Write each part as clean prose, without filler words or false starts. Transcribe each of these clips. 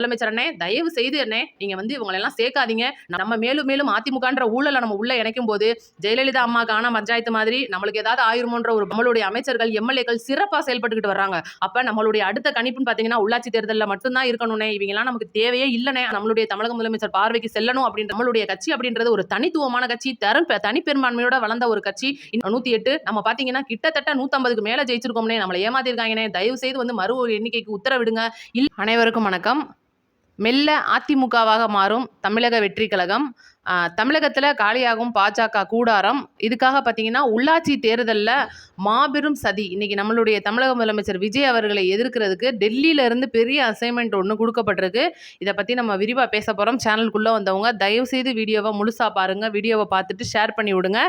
முதலமைச்சர் அண்ணே, தயவு செய்து அண்ணே நீங்க இவங்களை எல்லாம் சேர்க்காதீங்க. நம்ம மேலும் மேலும் அதிமுகன்ற ஊழலை நம்ம உள்ள இணைக்கும் போது ஜெயலலிதா அம்மா காண பஞ்சாயத்து மாதிரி நம்மளுக்கு ஏதாவது ஆயிருமோன்ற ஒரு நம்மளுடைய அமைச்சர்கள் எம்எல்ஏக்கள் சிறப்பா செயல்பட்டுக்கிட்டு வர்றாங்க. அப்ப நம்மளுடைய அடுத்த கணிப்புன்னு பாத்தீங்கன்னா உள்ளாட்சி தேர்தலில் மட்டும்தான் இருக்கணும்னே. இவங்க எல்லாம் நமக்கு தேவையே இல்லனே. நம்மளுடைய தமிழக முதலமைச்சர் பார்வைக்கு செல்லணும் அப்படின்ற நம்மளுடைய கட்சி அப்படின்றது ஒரு தனித்துவமான கட்சி, தனிப்பெரும்பான்மையோட வளர்ந்த ஒரு கட்சி. 108 நம்ம பாத்தீங்கன்னா கிட்டத்தட்ட 150க்கு மேல ஜெயிச்சிருக்கோம்னே. நம்மளை ஏமாத்திருக்காங்கனே. தயவு செய்து மறு எண்ணிக்கைக்கு உத்தரவிடுங்க. அனைவருக்கும் வணக்கம். மெல்ல அதிமுகவாக மாறும் தமிழக வெற்றி கழகம். தமிழகத்தில் காலியாகும் பாஜக கூடாரம். இதுக்காக பார்த்தீங்கன்னா உள்ளாட்சி தேர்தலில் மாபெரும் சதி. இன்னைக்கு நம்மளுடைய தமிழக முதலமைச்சர் விஜய் அவர்களை எதிர்க்கிறதுக்கு டெல்லியிலேருந்து பெரிய அசைன்மெண்ட் ஒன்று கொடுக்கப்பட்டிருக்கு. இதை பற்றி நம்ம விரிவாக பேச போகிறோம். சேனலுக்குள்ளே வந்தவங்க தயவுசெய்து வீடியோவை முழுசாக பாருங்கள். வீடியோவை பார்த்துட்டு ஷேர் பண்ணி விடுங்க.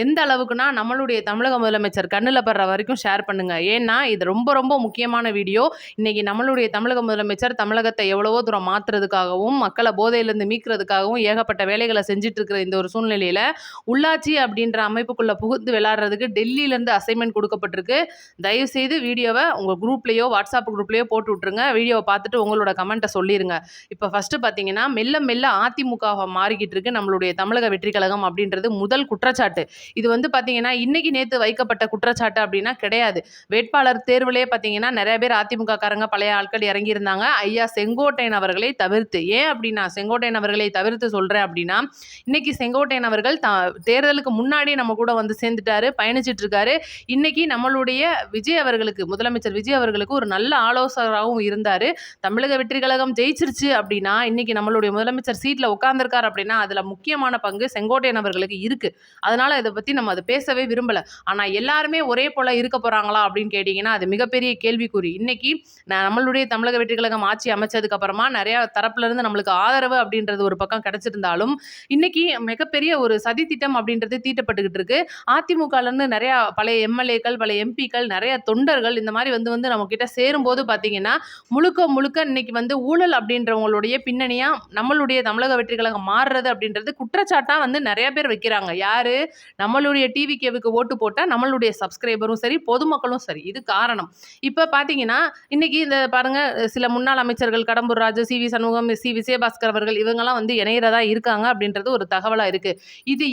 எந்த அளவுக்குனா நம்மளுடைய தமிழக முதலமைச்சர் கண்ணில் படுற வரைக்கும் ஷேர் பண்ணுங்க. ஏன்னா இது ரொம்ப ரொம்ப முக்கியமான வீடியோ. இன்னைக்கு நம்மளுடைய தமிழக முதலமைச்சர் தமிழகத்தை எவ்வளவோ தூரம் மாற்றுறதுக்காகவும் மக்களை போதையிலிருந்து மீட்கிறதுக்காகவும் ஏகப்பட்ட வேலைகளை செஞ்சுட்டு இருக்கிற இந்த ஒரு சூழ்நிலையில உள்ளாட்சி அப்படின்ற அமைப்புக்குள்ள புகுந்து விளையாடுறதுக்கு டெல்லியிலேருந்து அசைன்மெண்ட் கொடுக்கப்பட்டிருக்கு. தயவு செய்து வீடியோவை உங்கள் குரூப்லேயோ வாட்ஸ்அப் குரூப்லேயோ போட்டு விட்டுருங்க. வீடியோவை பார்த்துட்டு உங்களோட கமெண்ட்டை சொல்லிடுங்க. இப்போ ஃபர்ஸ்ட் பார்த்தீங்கன்னா மெல்ல மெல்ல அதிமுக மாறிக்கிட்டு இருக்கு நம்மளுடைய தமிழக வெற்றி கழகம் அப்படின்றது முதல் குற்றச்சாட்டு. இது பார்த்தீங்கன்னா இன்னைக்கு நேற்று வைக்கப்பட்ட குற்றச்சாட்டு அப்படின்னா கிடையாது. வேட்பாளர் தேர்விலே பார்த்தீங்கன்னா நிறைய பேர் அதிமுக காரங்க பழைய ஆட்கள் இறங்கியிருந்தாங்க. ஐயா செங்கோட்டையன் அவர்களை தவிர்த்து. ஏன் அப்படின்னா செங்கோட்டையன் அவர்களை தவிர்த்து சொல்றேன் அப்படின்னா இன்னைக்கு செங்கோட்டையன் அவர்கள் தேர்தலுக்கு முன்னாடி நம்ம கூட சேர்ந்துட்டாரு, பயணிச்சிட்டு இருக்காரு. இன்னைக்கு நம்மளுடைய விஜய் அவர்களுக்கு முதலமைச்சர் விஜய் அவர்களுக்கு ஒரு நல்ல ஆலோசகராகவும் இருந்தாரு. தமிழக வெற்றி கழகம் ஜெயிச்சிருச்சு அப்படின்னா இன்னைக்கு நம்மளுடைய முதலமைச்சர் சீட்ல உட்கார்ந்துருக்காரு அப்படின்னா அதுல முக்கியமான பங்கு செங்கோட்டையன் அவர்களுக்கு இருக்கு. அதனால இதை பத்தி நம்ம அதை பேசவே விரும்பல. ஆனா எல்லாருமே ஒரே போல இருக்க போறாங்களா அப்படின்னு கேட்டீங்கன்னா அது மிகப்பெரிய கேள்விக்குறி. இன்னைக்கு நம்மளுடைய தமிழக வெற்றி கழகம் ஆட்சி அமைச்சதுக்கு அப்புறமா நிறைய தரப்புல இருந்து நம்மளுக்கு ஆதரவு அப்படின்றது ஒரு பக்கம் கிடைச்சிருந்தாலும் இன்னைக்கு மிகப்பெரிய ஒரு சதி திட்டம் அப்படின்றது தீட்டப்பட்டுக்கிட்டு இருக்கு. அதிமுகல இருந்து நிறைய பழைய எம்எல்ஏக்கள் பழைய எம்பிக்கள் நிறைய தொண்டர்கள் இந்த மாதிரி நம்ம கிட்ட சேரும்போது பாத்தீங்கன்னா முழுக்க முழுக்க இன்னைக்கு ஊழல் அப்படின்றவங்களுடைய பின்னணியா நம்மளுடைய தமிழக வெற்றி கழகம் மாறுறது அப்படின்றது குற்றச்சாட்டா நிறைய பேர் வைக்கிறாங்க. யாரு? நம்மளுடைய டிவிகேவுக்கு ஓட்டு போட்டா நம்மளுடைய சப்ஸ்கிரைபரும் சரி பொதுமக்களும் சரி. இது காரணம். இப்ப பாத்தீங்கன்னா இன்னைக்கு இந்த பாருங்க சில முன்னாள் அமைச்சர்கள் Kadambur Raju, C V Shanmugam, C Vijayabaskar அவர்கள் இவங்கெல்லாம் இணையறதா இருக்காங்க அப்படின்றது ஒரு தகவலா இருக்கு. இது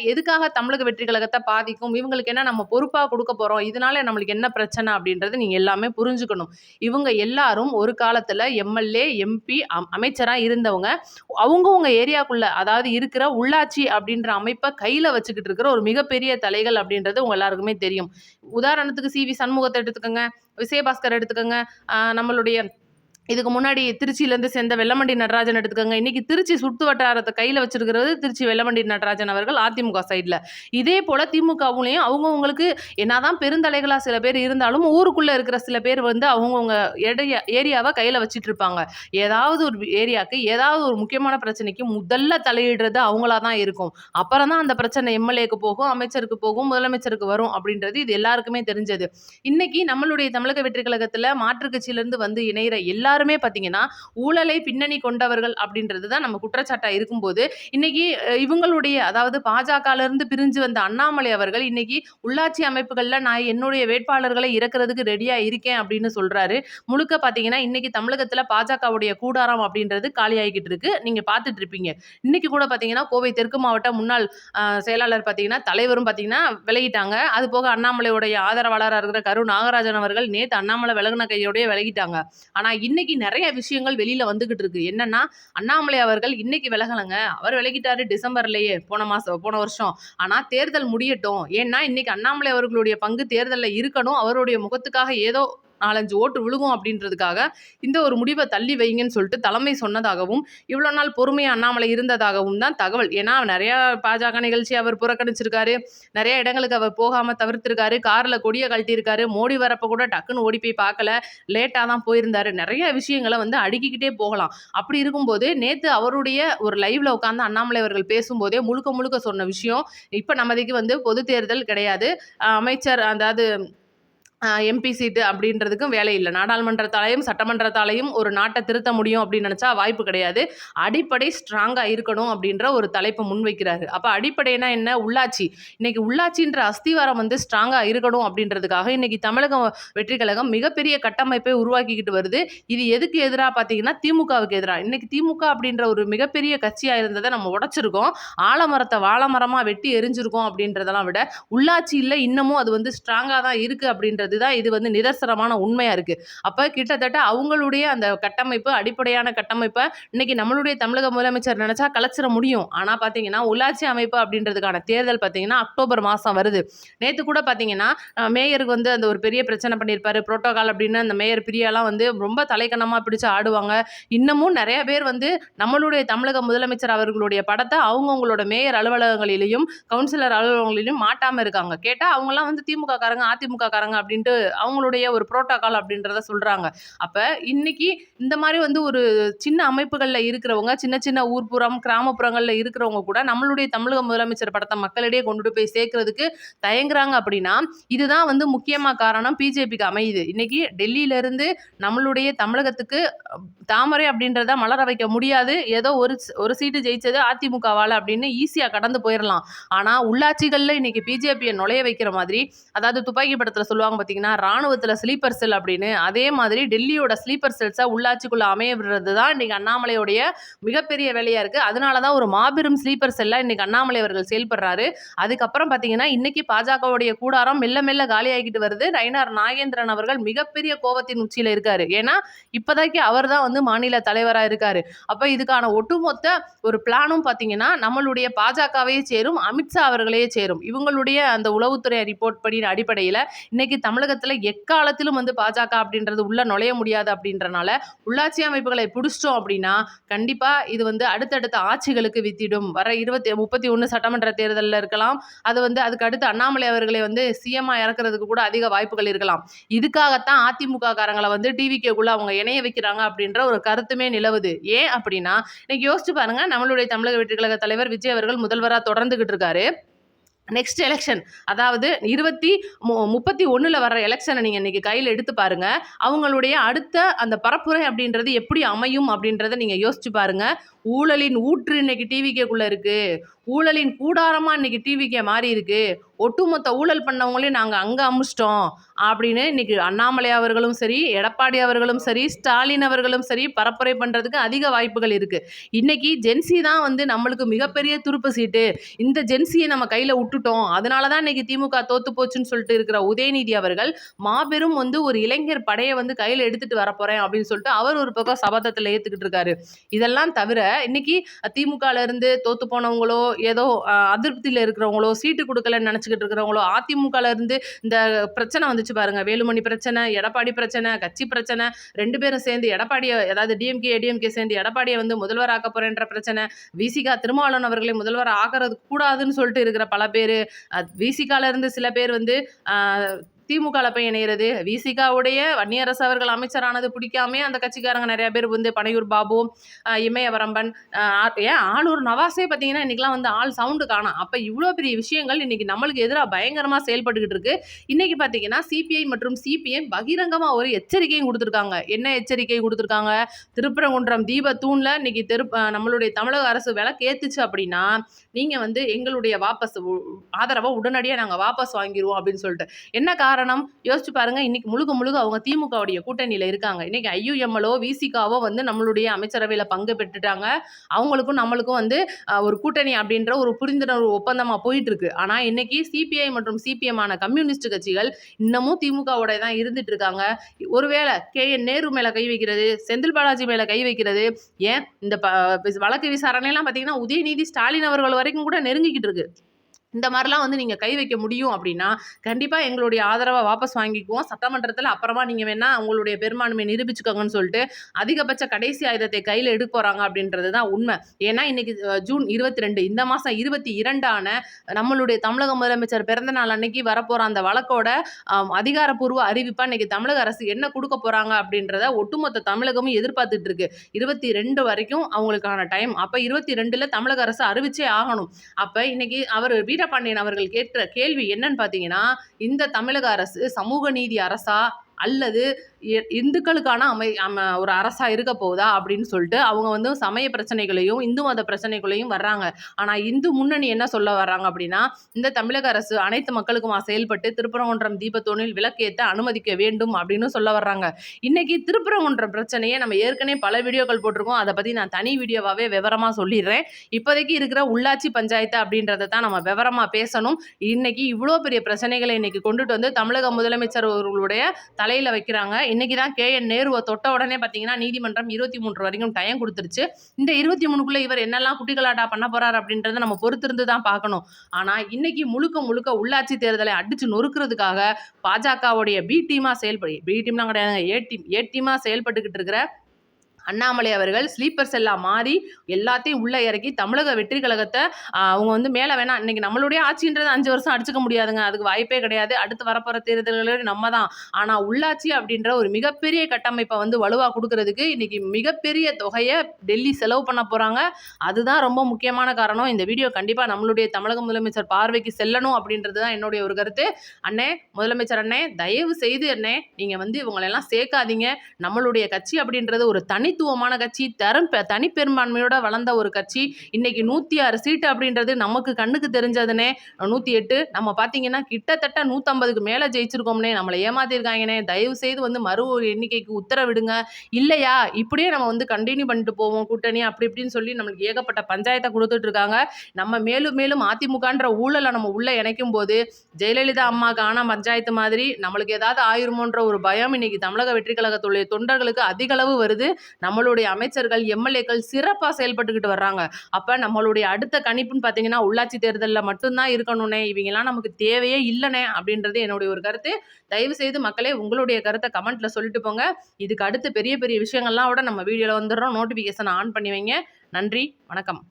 எதுக்காக தமிழக வெற்றி கழகத்தை பாதிக்கும், இவங்களுக்கு என்ன நம்ம பொறுப்பா கொடுக்க போறோம், இதனால நம்மளுக்கு என்ன பிரச்சனை அப்படின்றது நீங்க எல்லாமே புரிஞ்சுக்கணும். இவங்க எல்லாரும் ஒரு காலத்துல எம்எல்ஏ எம்பி அமைச்சரா இருந்தவங்க. அவங்கவுங்க ஏரியாக்குள்ள அதாவது இருக்கிற உள்ளாட்சி அப்படின்ற அமைப்பை கையில வச்சுக்கிட்டு இருக்கிற ஒரு மிகப்பெரிய தலைகள் அப்படின்றது உங்க எல்லாருக்குமே தெரியும். உதாரணத்துக்கு சி வி சண்முகத்தை எடுத்துக்கோங்க, விஜயபாஸ்கர் எடுத்துக்கோங்க, நம்மளுடைய இதுக்கு முன்னாடி திருச்சியிலேருந்து சேர்ந்த வெல்லமண்டி நடராஜன் எடுத்துக்கோங்க. இன்னைக்கு திருச்சி சுற்று வட்டாரத்தை கையில் வச்சிருக்கிறது திருச்சி வெல்லமண்டி நடராஜன் அவர்கள் அதிமுக சைடில். இதே போல் திமுகவுலையும் அவங்கவுங்களுக்கு என்னதான் பெருந்தலைகளாக சில பேர் இருந்தாலும் ஊருக்குள்ளே இருக்கிற சில பேர் அவங்கவுங்க ஏரியாவை கையில் வச்சிட்டு இருப்பாங்க. ஏதாவது ஒரு ஏரியாவுக்கு ஏதாவது ஒரு முக்கியமான பிரச்சனைக்கு முதல்ல தலையிடுறது அவங்களா தான் இருக்கும். அப்புறம் தான் அந்த பிரச்சனை எம்எல்ஏக்கு போகும், அமைச்சருக்கு போகும், முதலமைச்சருக்கு வரும் அப்படின்றது இது எல்லாருக்குமே தெரிஞ்சது. இன்னைக்கு நம்மளுடைய தமிழக வெற்றி கழகத்தில் மாற்றுக் கட்சியிலிருந்து இணைகிற எல்லாருமே பாத்தீங்கன்னா ஊழலை பின்னணி கொண்டவர்கள் அப்படின்றது தான் நம்ம குற்றச்சாட்டா இருக்கும்போது இன்னைக்கு இவங்களுடைய அதாவது பாஜகல இருந்து பிரிஞ்சு வந்த அண்ணாமலை அவர்கள் இன்னைக்கு உள்ளாட்சி அமைப்புகள்ல நான் என்னுடைய வேட்பாளர்களை இறக்குறதுக்கு ரெடியா இருக்கேன் அப்படின்னு சொல்றாரு. முழுக்க பாத்தீங்கன்னா இன்னைக்கு தமிழகத்துல பாஜகவுடைய கூடாரம் அப்படின்றது காலியாகிட்டு இருக்கு. நீங்க பார்த்துட்டு இருப்பீங்க. இன்னைக்கு கூட பாத்தீங்கன்னா கோவை தெற்கு மாவட்ட முன்னாள் செயலாளர் பாத்தீங்கன்னா தலைவரும் பாத்தீங்கன்னா விலகிட்டாங்க. அது போக அண்ணாமலையுடைய ஆதரவாளராக இருக்கிற கரு நாகராஜன் அவர்கள் நேத்து அண்ணாமலை விலகின கையோடய விலகிட்டாங்க. ஆனா இன்னைக்கு நிறைய விஷயங்கள் வெளியில வந்துகிட்டு இருக்கு. என்னன்னா அண்ணாமலை அவர்கள் இன்னைக்கு விலகலங்க, அவர் விலகிட்டாரு டிசம்பர்லயே போன வருஷம். ஆனா தேர்தல் முடியட்டும், ஏன்னா இன்னைக்கு அண்ணாமலை அவர்களுடைய பங்கு தேர்தல்ல இருக்கணும், அவருடைய முகத்துக்காக ஏதோ 4-5 ஓட்டு விழுகும் அப்படின்றதுக்காக இந்த ஒரு முடிவை தள்ளி வைங்கன்னு சொல்லிட்டு தலைமை சொன்னதாகவும் இவ்வளோ நாள் பொறுமையா அண்ணாமலை இருந்ததாகவும் தான் தகவல். ஏன்னா நிறைய பாஜக நிகழ்ச்சி அவர் புறக்கணிச்சிருக்காரு, நிறைய இடங்களுக்கு அவர் போகாம தவிர்த்திருக்காரு, கார்ல கொடியை கழட்டியிருக்காரு, மோடி வரப்ப கூட டக்குன்னு ஓடி போய் பார்க்கல, லேட்டா தான் போயிருந்தாரு. நிறைய விஷயங்களை அடுக்கிக்கிட்டே போகலாம். அப்படி இருக்கும்போது நேத்து அவருடைய ஒரு லைவ்ல உட்கார்ந்து அண்ணாமலை அவர்கள் பேசும்போதே முழுக்க முழுக்க சொன்ன விஷயம், இப்ப நமக்கு பொது தேர்தல் கிடையாது, அமைச்சர் அதாவது எம்பி சீட்டு அப்படின்றதுக்கும் வேலை இல்ல. நாடாளுமன்றத்தாலயும், சட்டமன்றத்தாலயும் ஒரு நாட்ட திருத்த முடியும் அப்படின்னு நெனச்சா வாய்ப்பு கிடையாது. அடிப்படை ஸ்ட்ராங்கா இருக்கணும் அப்படின்ற ஒரு தலைப்ப முன்வைக்கிறாரு. அப்ப அடிப்படைனா என்ன? உள்ளாட்சி. இன்னைக்கு உள்ளாட்சின்ற அஸ்திவாரம் வந்து ஸ்ட்ராங்கா இருக்கணும் அப்படின்றதுக்காக இன்னைக்கு தமிழக வெற்றி கழகம் மிகப்பெரிய கட்டமைப்பை உருவாக்கிக்கிட்டு வருது. இது எதுக்கு எதிரா பார்த்தீங்கன்னா, திமுகவுக்கு எதிரா. இன்னைக்கு திமுக அப்படின்ற ஒரு மிகப்பெரிய கட்சியா இருந்தத நம்ம உடைச்சிருக்கோம். ஆலமரத்த வாழமரமா வெட்டி எரிஞ்சிருக்கோம் அப்படின்றதெல்லாம் விட, உள்ளாட்சியில இன்னமும் அது வந்து ஸ்ட்ராங்கா தான் இருக்கு அப்படின்றது தான் இது வந்து நிதர்சனமான உண்மையா இருக்கு. அப்ப கிட்டத்தட்ட அவங்களுடைய அந்த கட்டமைப்பு, அடிப்படையான கட்டமைப்ப இன்னைக்கு நம்மளுடைய தமிழக முதலமைச்சர் நினைச்சா கலைச்சிட முடியும். ஆனா பாத்தீங்கன்னா, உள்ளாட்சி அமைப்பு அப்படின்றதுக்கான தேர்தல் பாத்தீங்கன்னா அக்டோபர் மாசம் வருது. நேத்து கூட பாத்தீங்கன்னா, மேயருக்கு வந்து அந்த ஒரு பெரிய பிரச்சனை பண்ணியிருப்பாரு. புரோட்டோகால் அப்படின்னு அந்த மேயர் பிரியாலாம் வந்து ரொம்ப தலைக்கணமா பிடிச்சு ஆடுவாங்க. இன்னமும் நிறைய பேர் வந்து நம்மளுடைய தமிழக முதலமைச்சர் அவர்களுடைய படத்தை அவங்கவங்களோட மேயர் அலுவலகங்களிலும், கவுன்சிலர் அலுவலகங்களிலும் மாட்டாம இருக்காங்க. கேட்டா அவங்கலாம் வந்து திமுக காரங்க, அதிமுக காரங்க அப்படின்ட்டு அவங்களுடைய ஒரு புரோட்டோகால் அப்படின்றத சொல்றாங்க. அப்ப இன்னைக்கு இந்த மாதிரி வந்து ஒரு சின்ன அமைப்புகள்ல இருக்கிறவங்க, சின்ன சின்ன ஊர்ப்புறம், கிராமப்புறங்கள்ல இருக்கிறவங்க கூட நம்மளுடைய தமிழக முதலமைச்சர் படத்தை மக்களிடையே கொண்டுட்டு போய் சேர்க்கறதுக்கு தயங்குறாங்க அப்படின்னா, இதுதான் வந்து முக்கியமா காரணம் பிஜேபிக்கு அமையுது. இன்னைக்கு டெல்லியில இருந்து நம்மளுடைய தமிழகத்துக்கு தாமரை அப்படின்றத மலர வைக்க முடியாது. ஏதோ ஒரு சீட்டு ஜெயிச்சது அதிமுகவால அப்படின்னு ஈஸியா கடந்து போயிடலாம். ஆனா உள்ளாட்சிகள்ல இன்னைக்கு பிஜேபியை நுழைய வைக்கிற மாதிரி, அதாவது துப்பாக்கி படத்துல சொல்லுவாங்க பாத்தீங்கன்னா, ராணுவத்துல ஸ்லீப்பர் செல் அப்படின்னு, அதே மாதிரி டெல்லியோட ஸ்லீப்பர் செல்ஸை உள்ளாட்சிக்குள்ள அமைய விடுறது தான் இன்னைக்கு அண்ணாமலையோடைய மிகப்பெரிய வேலையா இருக்கு. அதனாலதான் ஒரு மாபெரும் ஸ்லீப்பர் செல்லா இன்னைக்கு அண்ணாமலை அவர்கள் செயல்படுறாரு. அதுக்கப்புறம் பாத்தீங்கன்னா, இன்னைக்கு பாஜகவுடைய கூடாரம் மெல்ல மெல்ல காலியாகிட்டு வருது. நயினார் நாகேந்திரன் அவர்கள் மிகப்பெரிய கோபத்தின் உச்சியில இருக்காரு. ஏன்னா இப்போதைக்கு அவர் தான் வந்து மாநில தலைவரா இருக்காரு. அப்ப இதுக்கான ஒட்டுமொத்த ஒரு பிளானும் பாத்தீங்கன்னா, நம்மளுடைய பாஜகவையே சேரும், அமித்ஷா அவர்களையே சேரும். இவங்களுடைய அந்த உளவுத்துறை ரிப்போர்ட் படி அடிப்படையில இன்னைக்கு தமிழகத்துல எக்காலத்திலும் வந்து பாஜக அப்படின்றது உள்ள நுழைய முடியாது அப்படின்றனால, உள்ளாட்சி அமைப்புகளை பிடிச்சிட்டோம் அப்படின்னா கண்டிப்பா இது வந்து அடுத்தடுத்த ஆட்சிகளுக்கு வித்திடும். வர 31 சட்டமன்ற தேர்தலில் இருக்கலாம். அது வந்து அதுக்கு அடுத்து அண்ணாமலை அவர்களை வந்து சிஎம்மா இறக்குறதுக்கு கூட அதிக வாய்ப்புகள் இருக்கலாம். இதுக்காகத்தான் அதிமுக காரங்களை வந்து டிவிகேக்குள்ள அவங்க இணைய வைக்கிறாங்க அப்படின்ற ஒரு கருத்துமே நிலவுது. ஏன் அப்படின்னா, இன்னைக்கு யோசிச்சு பாருங்க, நம்மளுடைய தமிழக வெற்றி கழக தலைவர் விஜய் அவர்கள் முதல்வரா தொடர்ந்துகிட்டு இருக்காரு. நெக்ஸ்ட் எலெக்ஷன், அதாவது 31ல வர்ற எலெக்ஷனை நீங்க இன்னைக்கு கையில் எடுத்து பாருங்க. அவங்களுடைய அடுத்த அந்த பரப்புரை அப்படின்றது எப்படி அமையும் அப்படின்றத நீங்க யோசிச்சு பாருங்க. ஊழலின் ஊற்று இன்னைக்கு டிவிகேக்குள்ள இருக்கு. ஊழலின் கூடாரமா இன்னைக்கு டிவிகே மாறி இருக்கு. ஒட்டுமொத்த ஊழல் பண்ணவங்களையும் நாங்க அங்க அமுச்சிட்டோம் அப்படின்னு இன்னைக்கு அண்ணாமலை அவர்களும் சரி, எடப்பாடி அவர்களும் சரி, ஸ்டாலின் அவர்களும் சரி பரப்புரை பண்றதுக்கு அதிக வாய்ப்புகள் இருக்கு. இன்னைக்கு ஜென்சி தான் வந்து நம்மளுக்கு மிகப்பெரிய துருப்பு சீட்டு. இந்த ஜென்சியை நம்ம கையில விட்டுட்டோம், அதனாலதான் இன்னைக்கு திமுக தோத்து போச்சுன்னு சொல்லிட்டு இருக்கிற உதயநிதி அவர்கள் மாபெரும் வந்து ஒரு இளைஞர் படையை வந்து கையில எடுத்துட்டு வரப்போறேன் அப்படின்னு சொல்லிட்டு அவர் ஒரு பக்கம் சபதத்துல ஏத்துக்கிட்டு இருக்காரு. இதெல்லாம் தவிர இன்னைக்கு திமுகல இருந்து தோத்து போனவங்களோ, ஏதோ அதிருப்தியில இருக்கிறவங்களோ, சீட்டு கொடுக்கலன்னு நினைச்சுக்கிட்டு இருக்கிறவங்களோ, அதிமுகல இருந்து இந்த பிரச்சனை வந்துச்சு பாருங்க, வேலுமணி பிரச்சனை, எடப்பாடி பிரச்சனை, கட்சி பிரச்சனை, 2 பேரும் சேர்ந்து எடப்பாடியை, அதாவது டிஎம்கே ஏடிஎம்கே சேர்ந்து எடப்பாடியை வந்து முதல்வர் ஆக்க போறேன்ற பிரச்சனை, விசிகா திருமாவளவன் அவர்களை முதல்வர் ஆகிறது கூடாதுன்னு சொல்லிட்டு இருக்கிற பல பேர், விசிகால இருந்து சில பேர் வந்து திமுகல போய் இணைகிறது, விசிகாவுடைய வன்னியரசு அவர்கள் அமைச்சரானது பிடிக்காம அந்த கட்சிக்காரங்க நிறைய பேர் வந்து பனையூர் பாபு, இமயவரம்பன், ஏன் ஆளூர் நவாஸே பார்த்தீங்கன்னா இன்னைக்கெல்லாம் வந்து ஆள் சவுண்டு காணோம். அப்போ இவ்வளோ பெரிய விஷயங்கள் இன்னைக்கு நம்மளுக்கு எதிராக பயங்கரமாக செயல்பட்டுக்கிட்டு இருக்கு. இன்னைக்கு பார்த்தீங்கன்னா சிபிஐ மற்றும் சிபிஎம் பகிரங்கமாக ஒரு எச்சரிக்கையும் கொடுத்துருக்காங்க. என்ன எச்சரிக்கை கொடுத்துருக்காங்க? திருப்பரங்குன்றம் தீப தூண்ல இன்னைக்கு நம்மளுடைய தமிழக அரசு விலக்கேத்துச்சு அப்படின்னா நீங்கள் வந்து எங்களுடைய ஆதரவை உடனடியாக நாங்கள் வாபஸ் வாங்கிடுவோம் அப்படின்னு சொல்லிட்டு. என்ன காரணம் யோசிச்சு பாருங்க. இன்னைக்கு முழுக்க முழுக்க அவங்க திமுகவுடைய கூட்டணியில இருக்காங்க. இன்னைக்கு ஐயுஎம்எல்ஓ விசிகாவோ வந்து நம்மளுடைய அமைச்சரவையில பங்கு பெற்றுட்டாங்க. அவங்களுக்கும் நம்மளுக்கும் வந்து ஒரு கூட்டணி அப்படின்ற ஒரு புரிந்துணர்வு ஒப்பந்தமா போயிட்டு இருக்கு. ஆனா இன்னைக்கு சிபிஐ மற்றும் சிபிஎம் ஆன கம்யூனிஸ்ட் கட்சிகள் இன்னமும் திமுகவோட தான் இருந்துட்டு இருக்காங்க. ஒருவேளை KN நேரு மேல கை வைக்கிறது, செந்தில் பாலாஜி மேல கை வைக்கிறது, ஏன் இந்த வழக்கு விசாரணை எல்லாம் பாத்தீங்கன்னா உதயநிதி ஸ்டாலின் அவர்கள் வரைக்கும் கூட நெருங்கிக்கிட்டு இருக்கு. இந்த மாதிரிலாம் வந்து நீங்கள் கை வைக்க முடியும் அப்படின்னா கண்டிப்பாக எங்களுடைய ஆதரவை வாபஸ் வாங்கிக்குவோம். சட்டமன்றத்தில் அப்புறமா நீங்கள் வேணா உங்களுடைய பெரும்பான்மை நிரூபிச்சுக்கோங்கன்னு சொல்லிட்டு அதிகபட்ச கடைசி ஆயுதத்தை கையில் எடுக்க போகிறாங்க அப்படின்றது தான் உண்மை. ஏன்னா இன்னைக்கு ஜூன் 22, இந்த மாதம் 22 நம்மளுடைய தமிழக முதலமைச்சர் பிறந்த நாள் அன்னைக்கு வரப்போகிற அந்த வழக்கோட அதிகாரப்பூர்வ அறிவிப்பாக இன்னைக்கு தமிழக அரசு என்ன கொடுக்க போகிறாங்க அப்படின்றத ஒட்டுமொத்த தமிழகமும் எதிர்பார்த்துட்டு இருக்கு. 22 வரைக்கும் அவங்களுக்கான டைம். அப்போ 22ல் தமிழக அரசு அறிவிச்சே ஆகணும். அப்போ இன்னைக்கு அவர் வீரபாண்டியன் அவர்கள் கேட்கிற கேள்வி என்னன்னு பார்த்தீங்கன்னா, இந்த தமிழக அரசு சமூக நீதி அரசா அல்லது இந்துக்களுக்கான ஒரு அரசா இருக்க போகுதா அப்படின்னு சொல்லிட்டு அவங்க வந்து சமய பிரச்சனைகளையும் இந்து மத பிரச்சனைகளையும் வர்றாங்க. ஆனா இந்து முன்னணி என்ன சொல்ல வர்றாங்க அப்படின்னா, இந்த தமிழக அரசு அனைத்து மக்களுக்குமா செயல்பட்டு திருப்பரங்குன்றம் தீபத்தூணில் விளக்கேற்ற அனுமதிக்க வேண்டும் அப்படின்னு சொல்ல வர்றாங்க. இன்னைக்கு திருப்பரங்குன்றம் பிரச்சனையை நம்ம ஏற்கனவே பல வீடியோக்கள் போட்டிருக்கோம். அதை பத்தி நான் தனி வீடியோவாவே விவரமா சொல்லிடுறேன். இப்போதைக்கு இருக்கிற உள்ளாட்சி பஞ்சாயத்து அப்படின்றத தான் நம்ம விவரமா பேசணும். இன்னைக்கு இவ்வளோ பெரிய பிரச்சனைகளை இன்னைக்கு கொண்டுட்டு வந்து தமிழக முதலமைச்சர் அவர்களுடைய தலையில வைக்கிறாங்க. இன்னைக்கு தான் KN நேருவை தொட்ட உடனே பார்த்தீங்கன்னா நீதிமன்றம் 23 வரைக்கும் டைம் கொடுத்துருச்சு. இந்த 23க்குள்ள இவர் என்னெல்லாம் குட்டிகளாட்டா பண்ண போறாரு அப்படின்றத நம்ம பொறுத்திருந்து தான் பார்க்கணும். ஆனா இன்னைக்கு முழுக்க முழுக்க உள்ளாட்சி தேர்தலை அடிச்சு நொறுக்கிறதுக்காக பாஜகவுடைய பி டீமா கிடையாது, ஏ டீமா செயல்பட்டுக்கிட்டு இருக்கிற அண்ணாமலை அவர்கள் ஸ்லீப்பர் செல்லா மாறி எல்லாத்தையும் உள்ள இறக்கி தமிழக வெற்றி கழகத்தை அவங்க வந்து மேலே வேணாம். இன்னைக்கு நம்மளுடைய ஆட்சின்றது 5 வருஷம் அடிச்சுக்க முடியாதுங்க, அதுக்கு வாய்ப்பே கிடையாது. அடுத்து வரப்போற தேர்தல்கள் நம்ம தான். ஆனால் உள்ளாட்சி அப்படின்ற ஒரு மிகப்பெரிய கட்டமைப்பை வந்து வலுவாக கொடுக்கறதுக்கு இன்னைக்கு மிகப்பெரிய தொகையை டெல்லி செலவு பண்ண போறாங்க. அதுதான் ரொம்ப முக்கியமான காரணம். இந்த வீடியோ கண்டிப்பாக நம்மளுடைய தமிழக முதலமைச்சர் பார்வைக்கு செல்லணும் அப்படின்றது தான் என்னுடைய ஒரு கருத்து. அண்ணே, முதலமைச்சர் அண்ணே, தயவு செய்து அண்ணே நீங்கள் வந்து இவங்களெல்லாம் சேர்க்காதீங்க. நம்மளுடைய கட்சி அப்படின்றது ஒரு தனித்துவமான கட்சி, தனிப்பெரும்பான்மையோட வளர்ந்த ஒரு கட்சி. இன்னைக்கு 106 சீட்டு அப்படின்றது நமக்கு கண்ணுக்கு தெரிஞ்சதுனே. 108 நம்ம பார்த்தீங்கன்னா கிட்டத்தட்ட 150க்கு மேலே ஜெயிச்சிருக்கோம்னே. நம்மளை ஏமாத்திருக்காங்கன்னே. தயவு செய்து வந்து மறு எண்ணிக்கைக்கு உத்தரவிடுங்க. இல்லையா இப்படியே நம்ம வந்து கண்டினியூ பண்ணிட்டு போவோம் கூட்டணி அப்படி இப்படின்னு சொல்லி நம்மளுக்கு ஏகப்பட்ட பஞ்சாயத்தை கொடுத்துட்டு இருக்காங்க. நம்ம மேலும் மேலும் அதிமுகன்ற ஊழலை நம்ம உள்ள இணைக்கும் போது ஜெயலலிதா அம்மா காண பஞ்சாயத்து மாதிரி நம்மளுக்கு ஏதாவது ஆயிருமோன்ற ஒரு பயம் இன்னைக்கு தமிழக வெற்றி கழகத்துடைய தொண்டர்களுக்கு அதிக அளவு வருது. நம்மளுடைய அமைச்சர்கள் எம்எல்ஏக்கள் சிறப்பாக செயல்பட்டுக்கிட்டு வர்றாங்க. அப்போ நம்மளுடைய அடுத்த கணிப்புன்னு பார்த்தீங்கன்னா உள்ளாட்சி தேர்தலில் மட்டும்தான் இருக்கணும்னே. இவங்கெல்லாம் நமக்கு தேவையே இல்லைனே அப்படின்றது என்னுடைய ஒரு கருத்து. தயவு செய்து மக்களே உங்களுடைய கருத்தை கமெண்ட்ல சொல்லிட்டு போங்க. இதுக்கு அடுத்து பெரிய பெரிய விஷயங்கள்லாம் விட நம்ம வீடியோவில் வந்துடுறோம். நோட்டிஃபிகேஷன் ஆன் பண்ணி வைங்க. நன்றி, வணக்கம்.